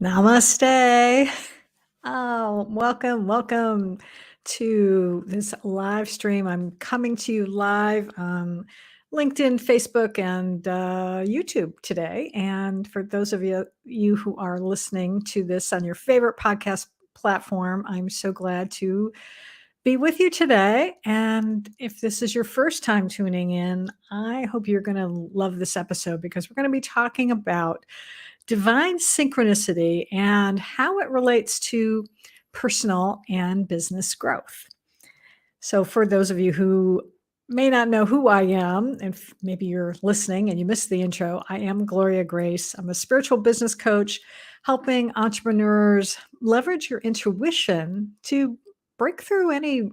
Namaste. Oh, welcome to this live stream. I'm coming to you live on LinkedIn, Facebook, and YouTube today. And for those of you who are listening to this on your favorite podcast platform, I'm so glad to be with you today. And if this is your first time tuning in, I hope you're going to love this episode because we're going to be talking about divine synchronicity and how it relates to personal and business growth. So, for those of you who may not know who I am, and maybe you're listening and you missed the intro, I am Gloria Grace. I'm a spiritual business coach helping entrepreneurs leverage your intuition to break through any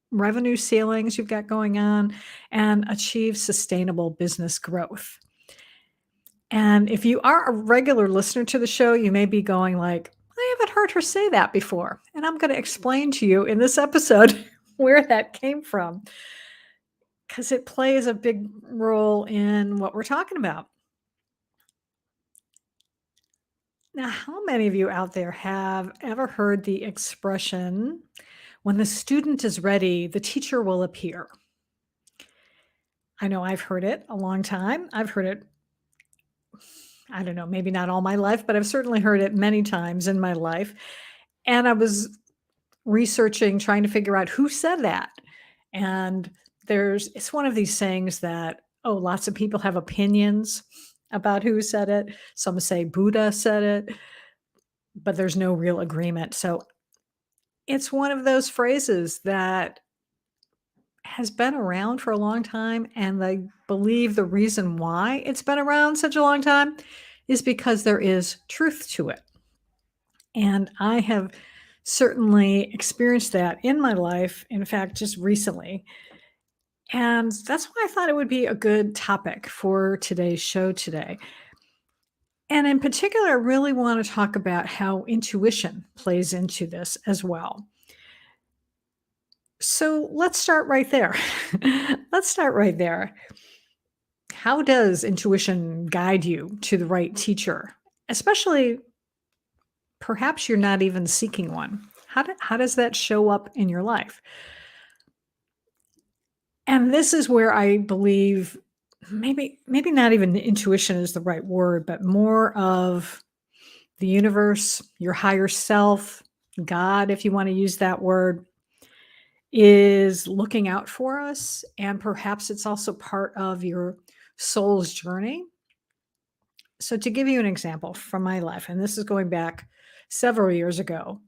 revenue ceilings you've got going on and achieve sustainable business growth. And if you are a regular listener to the show, you may be going like, I haven't heard her say that before. And I'm going to explain to you in this episode where that came from because it plays a big role in what we're talking about. Now, how many of you out there have ever heard the expression, when the student is ready, the teacher will appear? I know I've heard it a long time. I've heard it, I don't know, maybe not all my life, but I've certainly heard it many times in my life. And I was researching, trying to figure out who said that. And it's one of these sayings that, oh, lots of people have opinions about who said it. Some say Buddha said it, but there's no real agreement. So it's one of those phrases that has been around for a long time. And I believe the reason why it's been around such a long time is because there is truth to it. And I have certainly experienced that in my life, in fact, just recently. And that's why I thought it would be a good topic for today's show today. And in particular, I really want to talk about how intuition plays into this as well. So let's start right there. Let's start right there. How does intuition guide you to the right teacher? Especially, perhaps you're not even seeking one. How does that show up in your life? And this is where I believe maybe not even intuition is the right word, but more of the universe, your higher self, God, if you want to use that word, is looking out for us. And perhaps it's also part of your soul's journey. So, to give you an example from my life, and this is going back several years ago,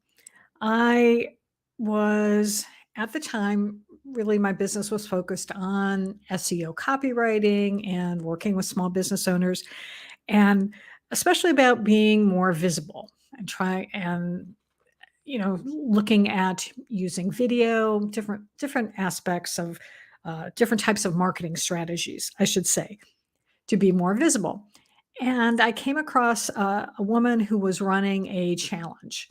I was at the time, really, my business was focused on SEO copywriting and working with small business owners, and especially about being more visible and looking at using video, different aspects of different types of marketing strategies, I should say, to be more visible. And I came across a woman who was running a challenge,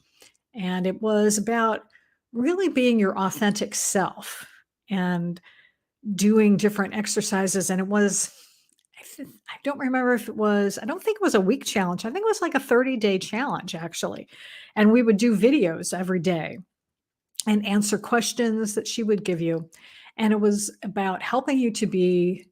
and it was about really being your authentic self and doing different exercises. And it was, I don't remember if it was, I don't think it was a week challenge. I think it was like a 30-day challenge, actually. And we would do videos every day and answer questions that she would give you. And it was about helping you to be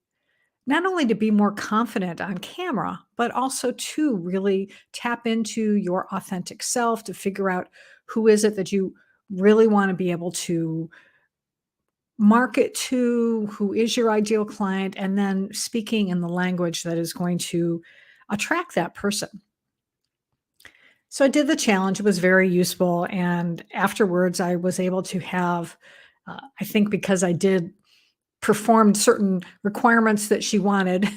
not only to be more confident on camera, but also to really tap into your authentic self to figure out who is it that you really want to be able to market to, who is your ideal client, and then speaking in the language that is going to attract that person. So I did the challenge. It was very useful. And afterwards, I was able to have, I think because I did performed certain requirements that she wanted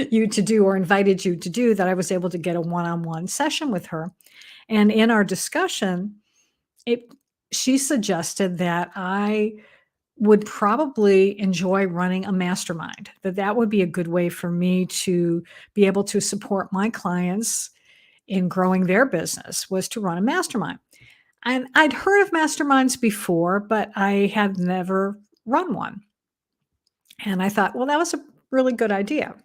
you to do or invited you to do, that I was able to get a one-on-one session with her. And in our discussion, she suggested that I would probably enjoy running a mastermind, that would be a good way for me to be able to support my clients in growing their business, was to run a mastermind. And I'd heard of masterminds before, but I had never run one. And I thought, well, that was a really good idea.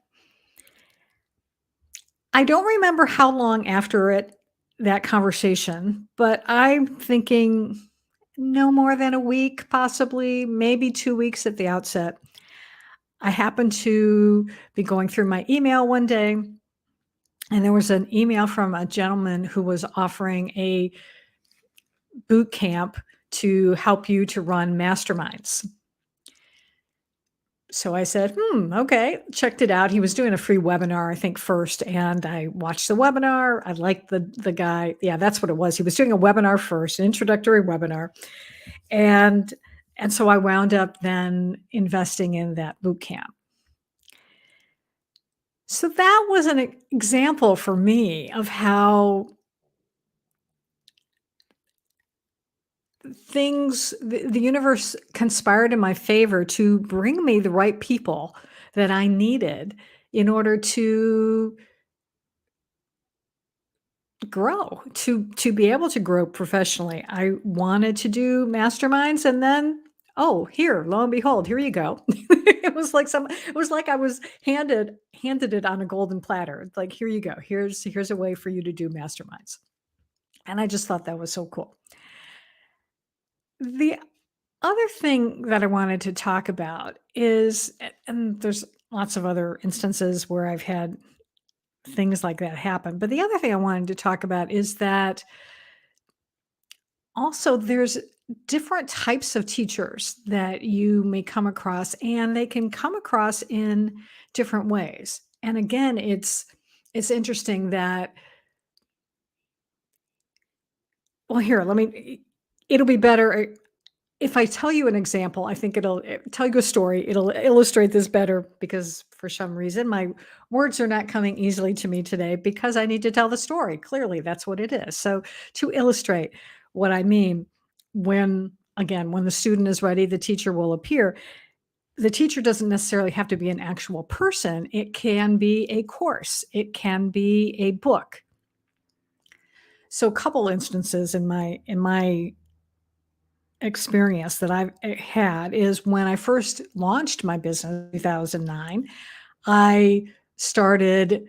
I don't remember how long after it that conversation, but I'm thinking no more than a week, possibly, maybe 2 weeks at the outset. I happened to be going through my email one day, and there was an email from a gentleman who was offering a boot camp to help you to run masterminds. So I said, okay, checked it out. He was doing a free webinar, I think, first, and I watched the webinar. I liked the guy. Yeah, that's what it was. He was doing a webinar first, an introductory webinar. And and so I wound up then investing in that boot camp. So that was an example for me of how the universe conspired in my favor to bring me the right people that I needed in order to grow, to be able to grow professionally. I wanted to do masterminds, and then, oh, here, lo and behold, here you go. It was like I was handed it on a golden platter. It's like, here you go. Here's a way for you to do masterminds. And I just thought that was so cool. The other thing that I wanted to talk about is, and there's lots of other instances where I've had things like that happen. But the other thing I wanted to talk about is that also there's different types of teachers that you may come across, and they can come across in different ways. And again, it's interesting that, well, here, it'll be better if I tell you an example. I think it'll tell you a story. It'll illustrate this better because for some reason my words are not coming easily to me today because I need to tell the story. Clearly, that's what it is. So, to illustrate what I mean, when the student is ready, the teacher will appear. The teacher doesn't necessarily have to be an actual person. It can be a course. It can be a book. So, a couple instances in my experience that I've had is when I first launched my business in 2009, I started,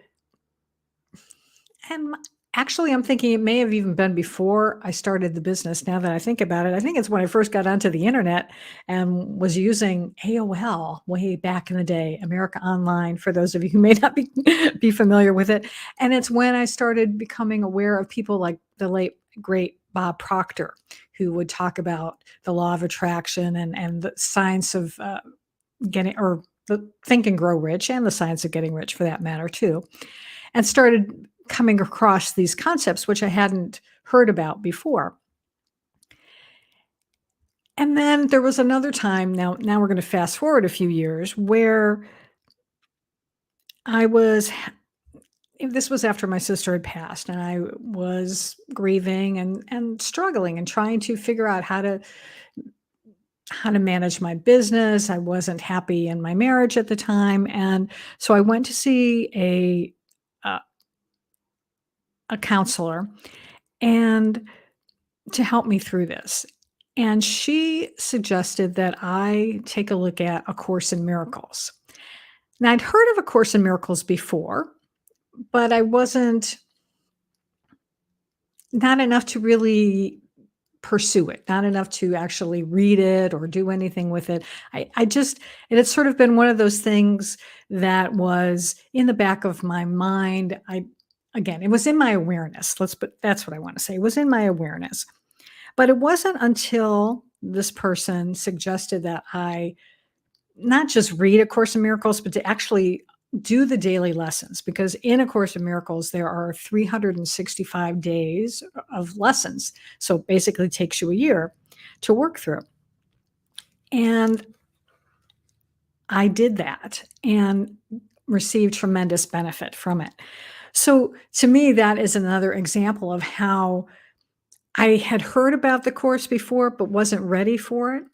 and actually, I'm thinking it may have even been before I started the business. Now that I think about it, I think it's when I first got onto the internet and was using AOL way back in the day, America Online, for those of you who may not be familiar with it. And it's when I started becoming aware of people like the late, great Bob Proctor, who would talk about the law of attraction and the science of getting, or the Think and Grow Rich, and the science of getting rich for that matter, too, and started coming across these concepts which I hadn't heard about before. And then there was another time, now we're going to fast forward a few years, where I was this was after my sister had passed, and I was grieving and struggling and trying to figure out how to manage my business. I wasn't happy in my marriage at the time, and so I went to see uh, a counselor, and to help me through this. And she suggested that I take a look at A Course in Miracles. Now, I'd heard of A Course in Miracles before, but I wasn't, not enough to really pursue it, not enough to actually read it or do anything with it. I just, it had sort of been one of those things that was in the back of my mind. Again, it was in my awareness. But that's what I want to say. It was in my awareness. But it wasn't until this person suggested that I not just read A Course in Miracles, but to actually do the daily lessons, because in A Course in Miracles, there are 365 days of lessons. So it basically takes you a year to work through. And I did that and received tremendous benefit from it. So to me, that is another example of how I had heard about the course before, but wasn't ready for it.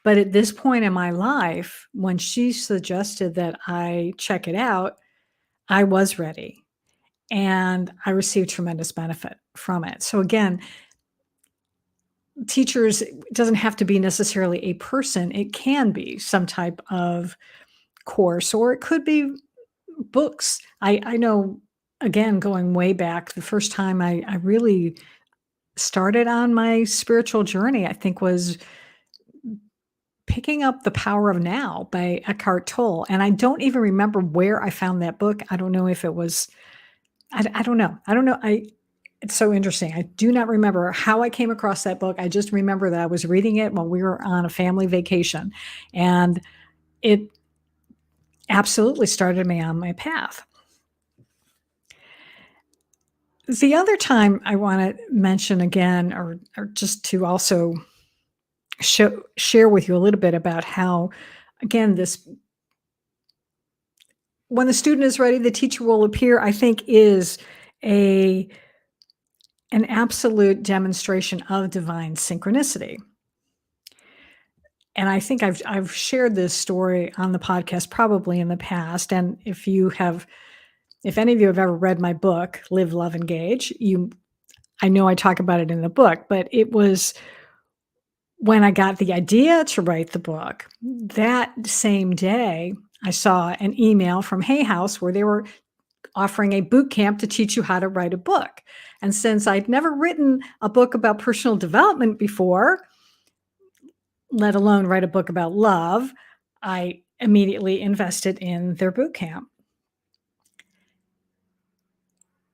But at this point in my life, when she suggested that I check it out, I was ready, and I received tremendous benefit from it. So again, teachers, it doesn't have to be necessarily a person. It can be some type of course, or it could be books. I know again, going way back, the first time I really started on my spiritual journey, I think was picking up The Power of Now by Eckhart Tolle, and I don't even remember where I found that book. I don't know if it was I don't know. I don't know. I It's so interesting. I do not remember how I came across that book. I just remember that I was reading it while we were on a family vacation, and it absolutely started me on my path. The other time I wanna mention again or just to also share with you a little bit about how, again, this when the student is ready, the teacher will appear, I think is a an absolute demonstration of divine synchronicity. And I think I've shared this story on the podcast probably in the past, and if any of you have ever read my book, Live, Love, Engage, I know I talk about it in the book, but it was when I got the idea to write the book, that same day, I saw an email from Hay House where they were offering a boot camp to teach you how to write a book. And since I'd never written a book about personal development before, let alone write a book about love, I immediately invested in their boot camp.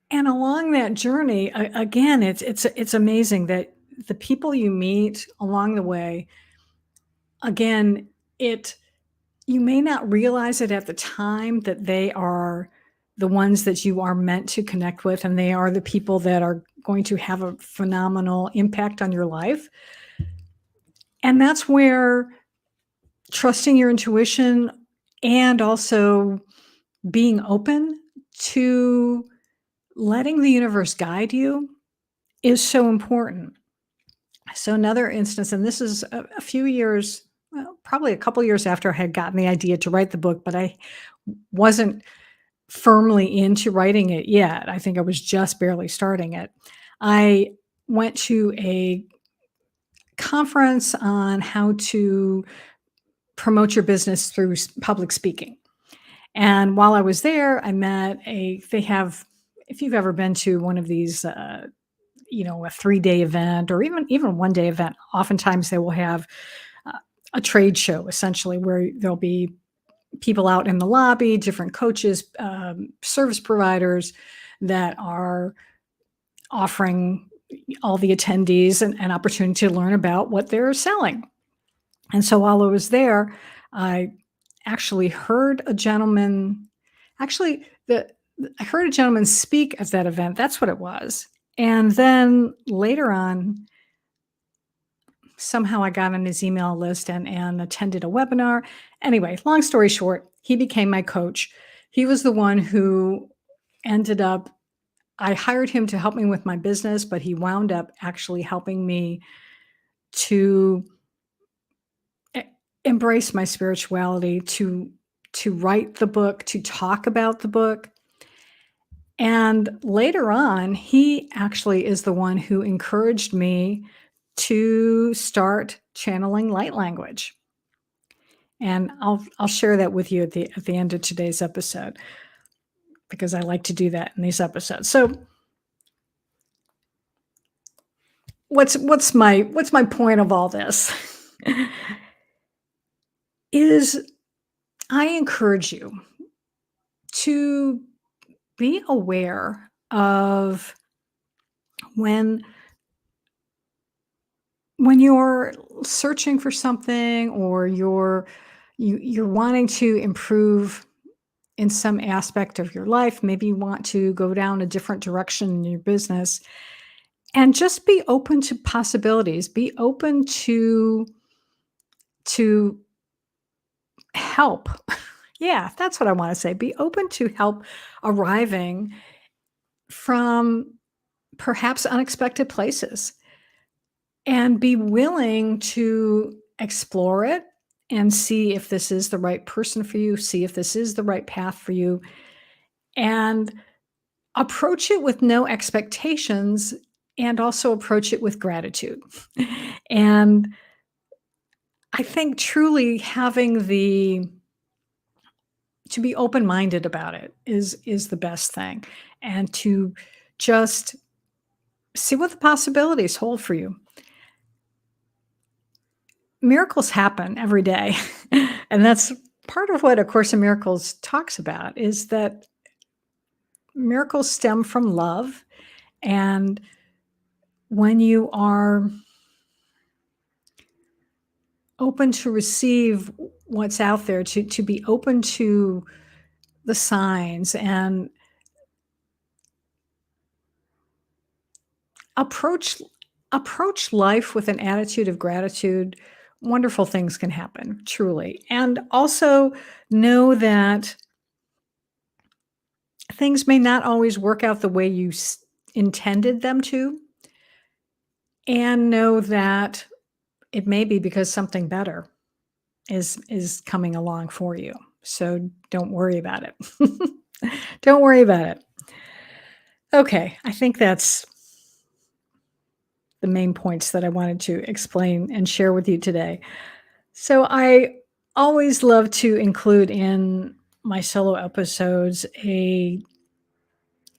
And along that journey, again, it's amazing that the people you meet along the way, again, it you may not realize it at the time that they are the ones that you are meant to connect with, and they are the people that are going to have a phenomenal impact on your life. And that's where trusting your intuition and also being open to letting the universe guide you is so important. So another instance, and this is a few years, well, probably a couple years after I had gotten the idea to write the book, but I wasn't firmly into writing it yet. I think I was just barely starting it. I went to a conference on how to promote your business through public speaking. And while I was there, I met they have, if you've ever been to one of these, a 3-day event or even 1-day event, oftentimes they will have uh, a trade show essentially where there'll be people out in the lobby, different coaches, service providers that are offering all the attendees an opportunity to learn about what they're selling. And so while I was there, I actually heard a gentleman, actually, I heard a gentleman speak at that event. That's what it was. And then later on, somehow I got on his email list and attended a webinar. Anyway, long story short, he became my coach. He was the one who ended up, I hired him to help me with my business, but he wound up actually helping me to e- embrace my spirituality, to write the book, to talk about the book. And later on, he actually is the one who encouraged me to start channeling light language. And I'll share that with you at the end of today's episode because I like to do that in these episodes. So what's my point of all this? Is I encourage you to be aware of when you're searching for something or you're wanting to improve in some aspect of your life, maybe you want to go down a different direction in your business, and just be open to possibilities, be open to help. Yeah, that's what I want to say. Be open to help arriving from perhaps unexpected places and be willing to explore it and see if this is the right person for you, see if this is the right path for you, and approach it with no expectations and also approach it with gratitude. And I think truly having the to be open-minded about it is the best thing. and to just see what the possibilities hold for you. Miracles happen every day. And that's part of what A Course in Miracles talks about, is that miracles stem from love. And when you are open to receive what's out there, to be open to the signs and approach life with an attitude of gratitude, wonderful things can happen, truly. And also know that things may not always work out the way you intended them to, and know that it may be because something better is coming along for you. So don't worry about it. Don't worry about it. Okay, I think that's the main points that I wanted to explain and share with you today. So I always love to include in my solo episodes a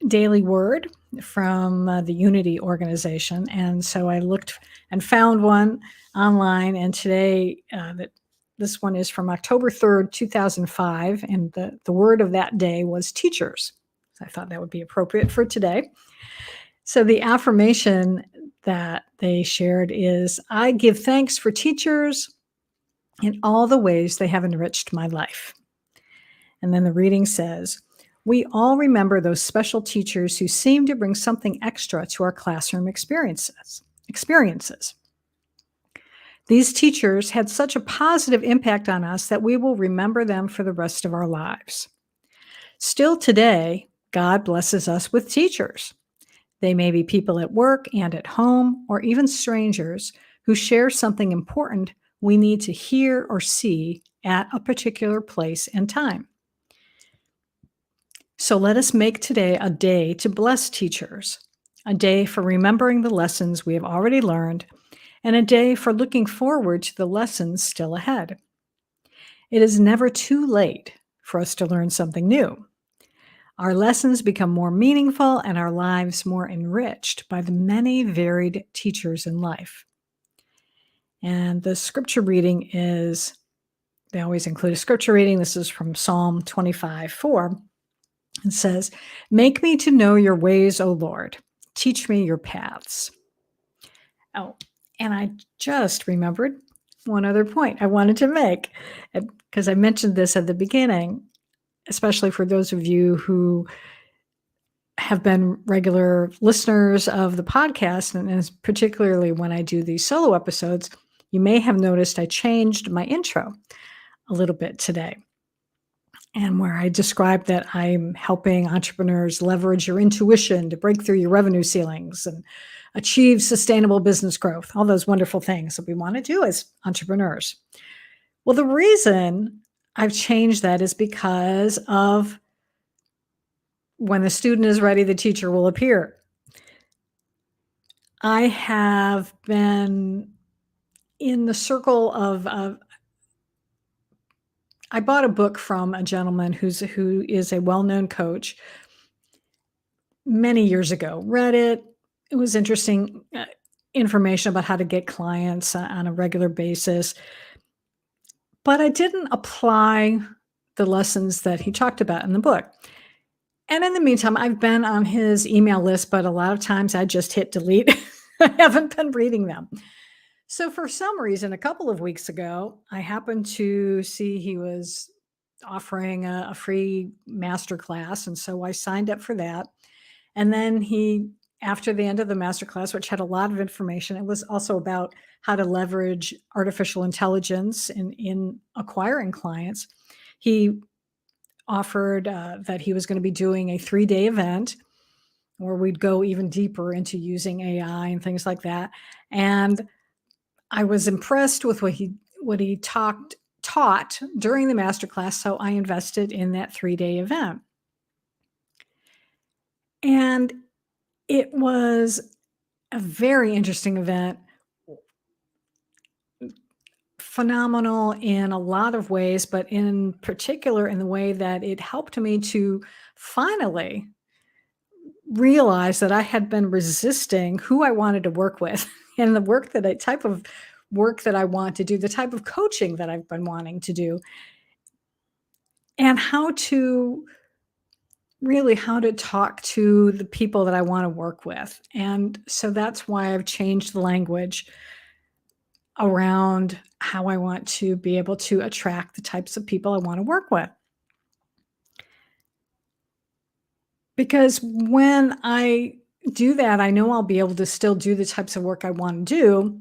daily word from the Unity organization. And so I looked and found one online. And today, this one is from October 3rd, 2005. And the word of that day was teachers. So I thought that would be appropriate for today. So the affirmation that they shared is, I give thanks for teachers in all the ways they have enriched my life. And then the reading says, we all remember those special teachers who seem to bring something extra to our classroom experiences. These teachers had such a positive impact on us that we will remember them for the rest of our lives. Still today, God blesses us with teachers. They may be people at work and at home, or even strangers who share something important we need to hear or see at a particular place and time. So let us make today a day to bless teachers, a day for remembering the lessons we have already learned, and a day for looking forward to the lessons still ahead. It is never too late for us to learn something new. Our lessons become more meaningful and our lives more enriched by the many varied teachers in life. And the scripture reading is, they always include a scripture reading. This is from Psalm 25:4. It says, make me to know your ways, O Lord. Teach me your paths. Oh, and I just remembered one other point I wanted to make, because I mentioned this at the beginning, especially for those of you who have been regular listeners of the podcast, and particularly when I do these solo episodes, you may have noticed I changed my intro a little bit today. And where I described that I'm helping entrepreneurs leverage your intuition to break through your revenue ceilings and achieve sustainable business growth, all those wonderful things that we want to do as entrepreneurs. Well, the reason I've changed that is because of when the student is ready, the teacher will appear. I have been in the circle of I bought a book from a gentleman who is a well-known coach many years ago. Read it. It was interesting information about how to get clients on a regular basis. But I didn't apply the lessons that he talked about in the book. And in the meantime, I've been on his email list, but a lot of times I just hit delete. I haven't been reading them. So for some reason, a couple of weeks ago, I happened to see he was offering a free masterclass. And so I signed up for that. And then after the end of the masterclass, which had a lot of information, it was also about how to leverage artificial intelligence in acquiring clients. He offered that he was going to be doing a 3-day event where we'd go even deeper into using AI and things like that. And I was impressed with what he taught during the masterclass, so I invested in that 3-day event. And it was a very interesting event, phenomenal in a lot of ways, but in particular in the way that it helped me to finally realized that I had been resisting who I wanted to work with and the type of work that I want to do, the type of coaching that I've been wanting to do, and how to talk to the people that I want to work with. And so that's why I've changed the language around how I want to be able to attract the types of people I want to work with. Because when I do that, I know I'll be able to still do the types of work I want to do.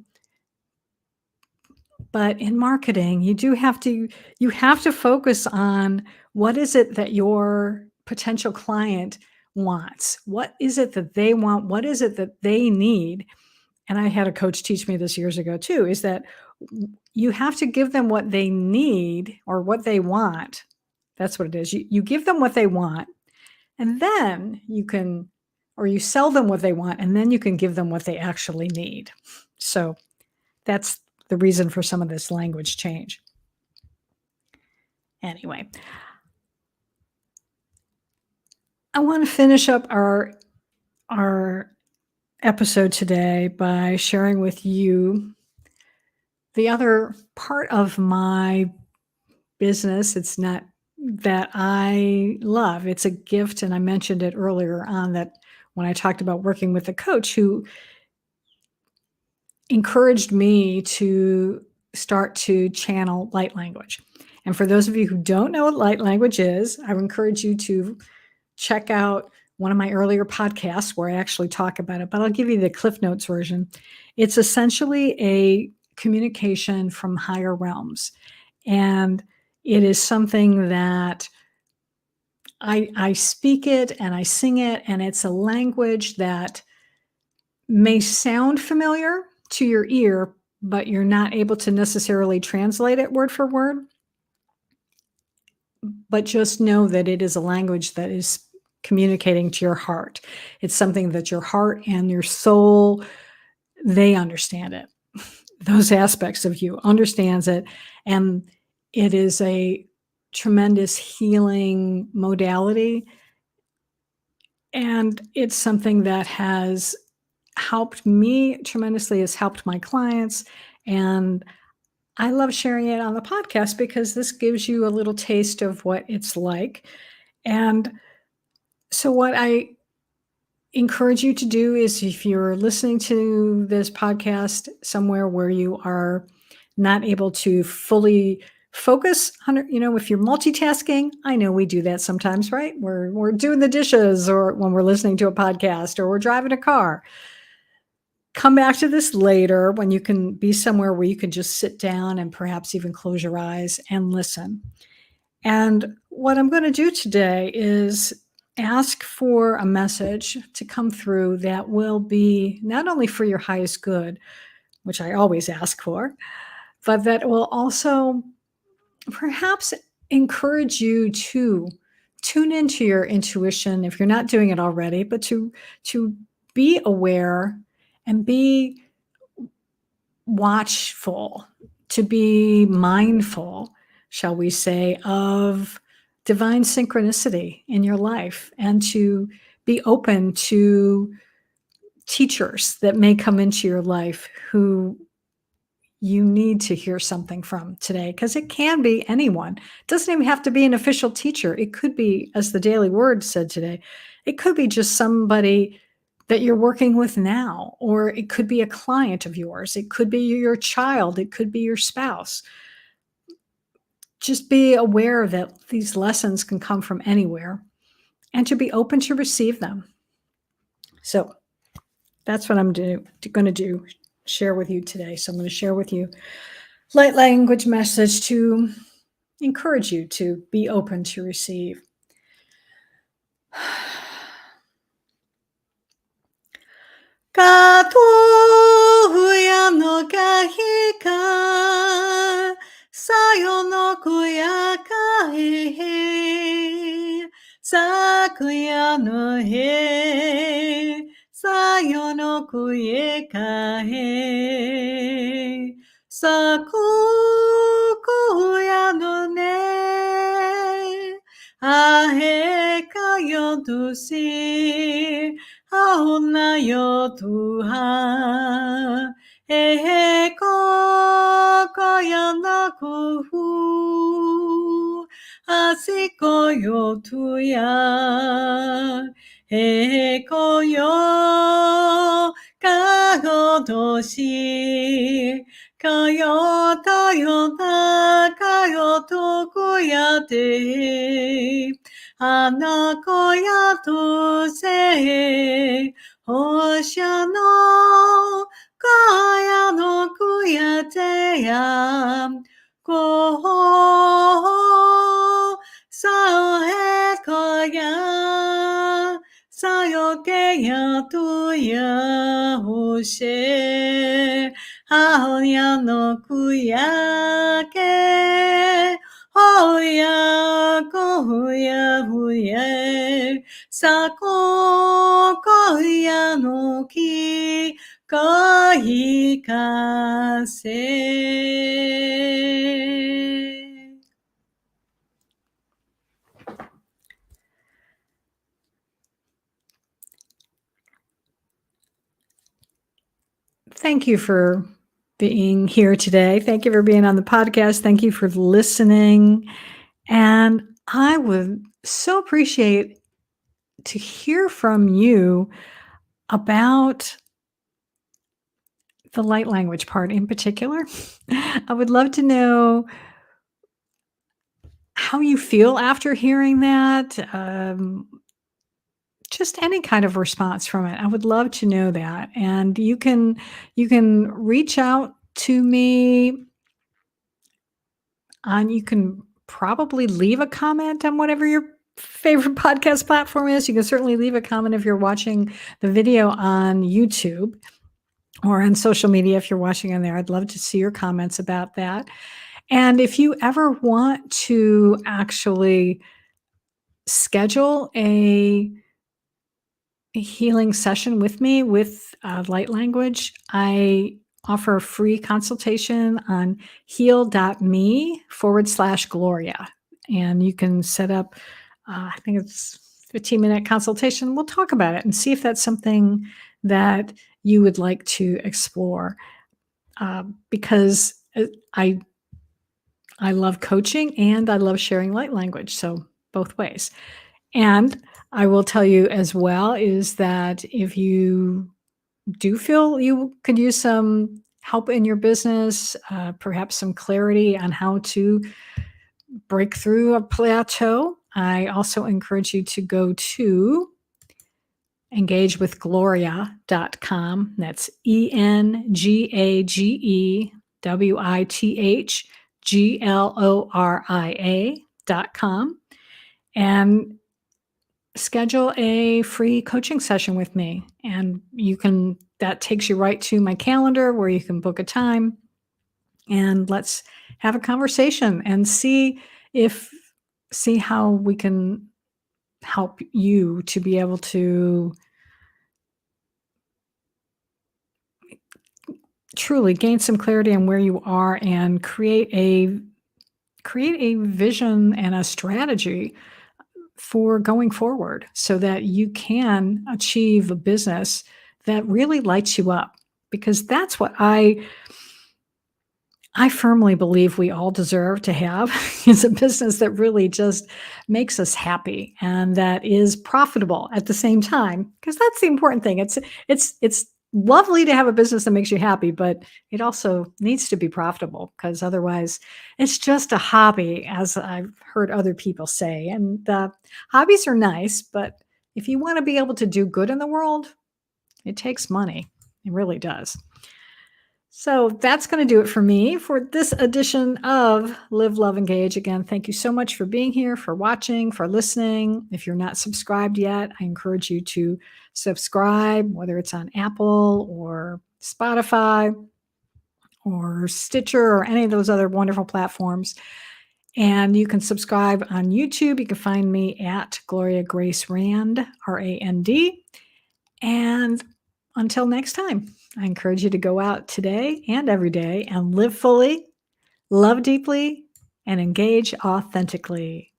But in marketing, you have to focus on what is it that your potential client wants? What is it that they want? What is it that they need? And I had a coach teach me this years ago too, is that you have to give them what they need or what they want. That's what it is. You give them what they want, and then you sell them what they want, and then you can give them what they actually need. So that's the reason for some of this language change. Anyway, I want to finish up our episode today by sharing with you the other part of my business. It's not that I love. It's a gift, and I mentioned it earlier on that when I talked about working with a coach who encouraged me to start to channel light language. And for those of you who don't know what light language is, I would encourage you to check out one of my earlier podcasts where I actually talk about it, but I'll give you the Cliff Notes version. It's essentially a communication from higher realms. And it is something that I speak it and I sing it, and it's a language that may sound familiar to your ear, but you're not able to necessarily translate it word for word. But just know that it is a language that is communicating to your heart. It's something that your heart and your soul, they understand it. Those aspects of you understands it, and it is a tremendous healing modality. And it's something that has helped me tremendously, has helped my clients, and I love sharing it on the podcast because this gives you a little taste of what it's like. And so what I encourage you to do is, if you're listening to this podcast somewhere where you are not able to fully focus on it, if you're multitasking, I know we do that sometimes, right? We're doing the dishes, or when we're listening to a podcast, or we're driving a car. Come back to this later when you can be somewhere where you can just sit down and perhaps even close your eyes and listen. And what I'm going to do today is ask for a message to come through that will be not only for your highest good, which I always ask for, but that will also perhaps encourage you to tune into your intuition if you're not doing it already, but to be aware and be watchful, to be mindful, shall we say, of divine synchronicity in your life, and to be open to teachers that may come into your life who you need to hear something from today, because it can be anyone. It doesn't even have to be an official teacher. It could be, as the Daily Word said today, it could be just somebody that you're working with now, or it could be a client of yours. It could be your child. It could be your spouse. Just be aware that these lessons can come from anywhere, and to be open to receive them. So that's what I'm going to do, share with you today. So I'm going to share with you light language message to encourage you to be open to receive. Katoya no kahika, sayo no kuya kahe, sakuya no he, sayo no kuye kahe, sakuya no ne, ahe kayo to see. na yo Tuhan, ko ya na ku hu, asiko yo tu ya, ko yo ka go to shi, ka yo ta yo na, ka yo to ku ya te, ana ko ya to se, Oceano, kaya no kuya te am, ko sao he kaya, sayo ke ya tu ya hoshe, aoya no kuya ke, hoya koya huye, Sako koya no ki kai kase. Thank you for being here today. Thank you for being on the podcast. Thank you for listening. And I would so appreciate to hear from you about the light language part in particular. I would love to know how you feel after hearing that. Just any kind of response from it. I would love to know that. And you can reach out to me you can probably leave a comment on whatever your favorite podcast platform is. You can certainly leave a comment if you're watching the video on YouTube or on social media if you're watching on there. I'd love to see your comments about that. And if you ever want to actually schedule a healing session with me with light language, I offer a free consultation on heal.me/Gloria. And you can set up, I think it's 15-minute consultation. We'll talk about it and see if that's something that you would like to explore. Because I love coaching and I love sharing light language. So both ways. And I will tell you as well is that if you do feel you could use some help in your business, perhaps some clarity on how to break through a plateau, I also encourage you to go to engagewithgloria.com. That's ENGAGEWITHGLORIA.com. And schedule a free coaching session with me. And that takes you right to my calendar where you can book a time and let's have a conversation and see how we can help you to be able to truly gain some clarity on where you are and create a vision and a strategy for going forward so that you can achieve a business that really lights you up, because that's what I firmly believe we all deserve to have is a business that really just makes us happy and that is profitable at the same time, because that's the important thing. It's lovely to have a business that makes you happy, but it also needs to be profitable, because otherwise it's just a hobby, as I've heard other people say. And hobbies are nice, but if you want to be able to do good in the world, it takes money. It really does. So that's going to do it for me for this edition of Live, Love, Engage. Again, thank you so much for being here, for watching, for listening. If you're not subscribed yet, I encourage you to subscribe, whether it's on Apple or Spotify or Stitcher or any of those other wonderful platforms. And you can subscribe on YouTube. You can find me at Gloria Grace Rand, RAND. And until next time, I encourage you to go out today and every day and live fully, love deeply, and engage authentically.